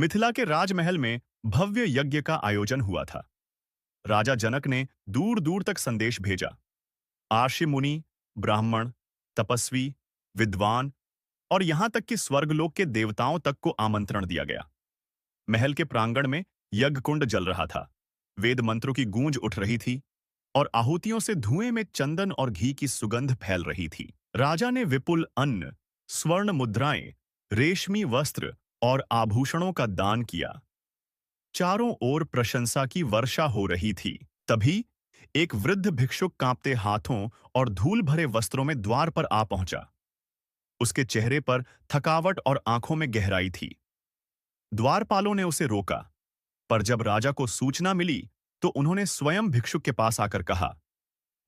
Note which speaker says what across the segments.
Speaker 1: मिथिला के राजमहल में भव्य यज्ञ का आयोजन हुआ था। राजा जनक ने दूर दूर तक संदेश भेजा। आर्षि मुनि, ब्राह्मण, तपस्वी, विद्वान और यहां तक कि स्वर्गलोक के देवताओं तक को आमंत्रण दिया गया। महल के प्रांगण में यज्ञ कुंड जल रहा था। वेद मंत्रों की गूंज उठ रही थी और आहुतियों से धुएं में चंदन और घी की सुगंध फैल रही थी। राजा ने विपुल अन्न, स्वर्ण मुद्राएं, रेशमी वस्त्र और आभूषणों का दान किया। चारों ओर प्रशंसा की वर्षा हो रही थी। तभी एक वृद्ध भिक्षुक कांपते हाथों और धूल भरे वस्त्रों में द्वार पर आ पहुंचा। उसके चेहरे पर थकावट और आंखों में गहराई थी। द्वारपालों ने उसे रोका, पर जब राजा को सूचना मिली तो उन्होंने स्वयं भिक्षुक के पास आकर कहा,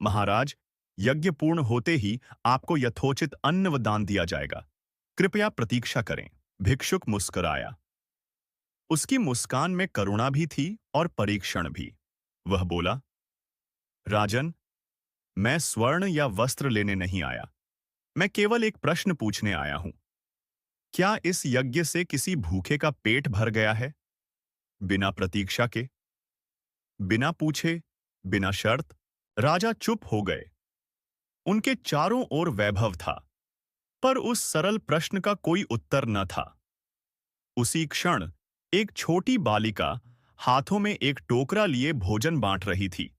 Speaker 1: महाराज, यज्ञ पूर्ण होते ही आपको यथोचित अन्न व दान दिया जाएगा। कृपया प्रतीक्षा करें। भिक्षुक मुस्कुराया। उसकी मुस्कान में करुणा भी थी और परीक्षण भी। वह बोला, राजन, मैं स्वर्ण या वस्त्र लेने नहीं आया। मैं केवल एक प्रश्न पूछने आया हूं। क्या इस यज्ञ से किसी भूखे का पेट भर गया है? बिना प्रतीक्षा के, बिना पूछे, बिना शर्त, राजा चुप हो गए। उनके चारों ओर वैभव था, पर उस सरल प्रश्न का कोई उत्तर न था। उसी क्षण एक छोटी बालिका हाथों में एक टोकरा लिए भोजन बांट रही थी।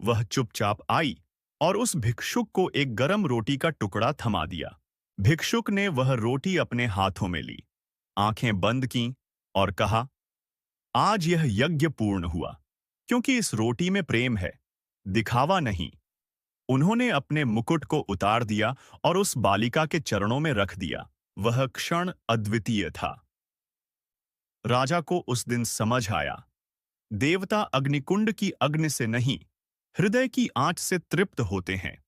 Speaker 1: वह चुपचाप आई और उस भिक्षुक को एक गरम रोटी का टुकड़ा थमा दिया। भिक्षुक ने वह रोटी अपने हाथों में ली, आंखें बंद कीं और कहा, आज यह यज्ञ पूर्ण हुआ, क्योंकि इस रोटी में प्रेम है, दिखावा नहीं। उन्होंने अपने मुकुट को उतार दिया और उस बालिका के चरणों में रख दिया। वह क्षण अद्वितीय था। राजा को उस दिन समझ आया, देवता अग्निकुंड की अग्नि से नहीं, हृदय की आंच से तृप्त होते हैं।